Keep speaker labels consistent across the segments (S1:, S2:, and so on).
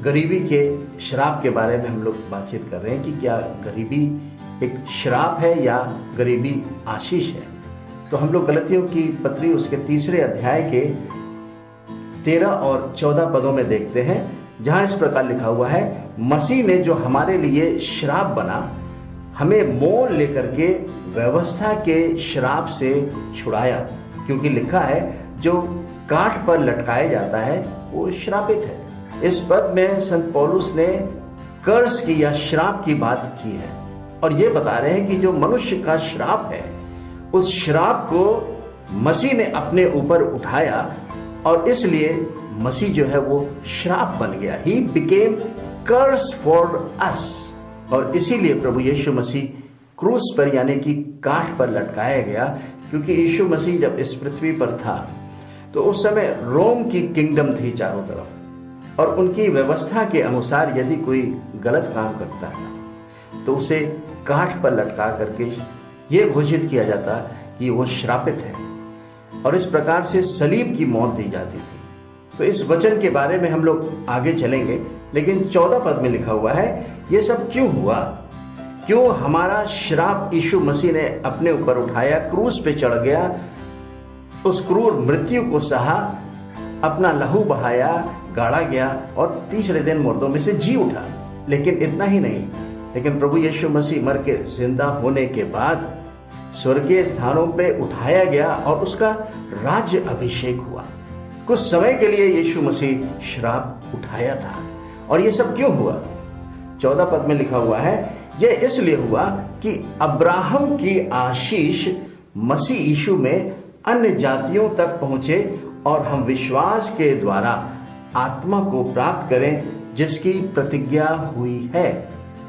S1: गरीबी के श्राप के बारे में हम लोग बातचीत कर रहे हैं कि क्या गरीबी एक श्राप है या गरीबी आशीष है। तो हम लोग गलतियों की पत्री उसके 3 अध्याय के 13 और 14 पदों में देखते हैं, जहां इस प्रकार लिखा हुआ है, मसीह ने जो हमारे लिए श्राप बना, हमें मोल लेकर के व्यवस्था के श्राप से छुड़ाया। क्योंकि लिखा है, जो काठ पर लटकाया जाता है वो श्रापित है। इस पद में संत पौलुस ने कर्ज की या श्राप की बात की है और ये बता रहे हैं कि जो मनुष्य का श्राप है, उस श्राप को मसीह ने अपने ऊपर उठाया और इसलिए मसीह जो है वो श्राप बन गया। He became curse for us। और इसीलिए प्रभु यीशु मसीह क्रूस पर यानी कि काठ पर लटकाया गया, क्योंकि यीशु मसीह जब इस पृथ्वी पर था तो उस समय रोम की किंगडम थी चारों तरफ, और उनकी व्यवस्था के अनुसार यदि कोई गलत काम करता था तो उसे काठ पर लटका करके ये घोषित किया जाता कि वो श्रापित है, और इस प्रकार से सलीब की मौत दी जाती थी। तो इस वचन के बारे में हम लोग आगे चलेंगे, लेकिन 14 पद में लिखा हुआ है, ये सब क्यों हुआ? क्यों हमारा श्राप यीशु मसीह ने अपने ऊपर उठाया, क्रूस पे चढ़ गया, उस क्रूर मृत्यु को सहा, अपना लहू बहाया, गाड़ा गया और तीसरे दिन मुर्दों में से जी उठा। लेकिन इतना ही नहीं, लेकिन प्रभु यीशु मसीह मर के जिंदा होने के बाद स्वर्गीय स्थानों पे उठाया गया और उसका राज्य अभिषेक हुआ। कुछ समय के लिए यीशु मसीह श्राप उठाया था। और ये सब क्यों हुआ? 14 पद में लिखा हुआ है, यह इसलिए हुआ कि अब्राहम की आशीष मसीह यीशु में अन्य जातियों तक पहुंचे और हम विश्वास के द्वारा आत्मा को प्राप्त करें, जिसकी प्रतिज्ञा हुई है।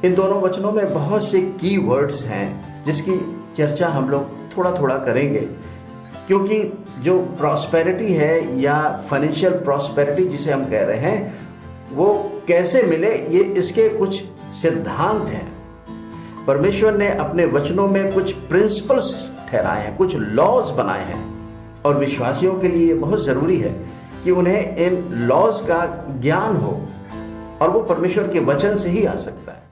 S1: इन दोनों वचनों में बहुत से की वर्ड्स हैं जिसकी चर्चा हम लोग थोड़ा थोड़ा करेंगे, क्योंकि जो प्रॉस्पेरिटी है या फाइनेंशियल प्रॉस्पेरिटी जिसे हम कह रहे हैं, वो कैसे मिले, ये इसके कुछ सिद्धांत हैं। परमेश्वर ने अपने वचनों में कुछ प्रिंसिपल्स ठहराए हैं, कुछ लॉज बनाए हैं, और विश्वासियों के लिए बहुत जरूरी है कि उन्हें इन लॉज का ज्ञान हो, और वो परमेश्वर के वचन से ही आ सकता है।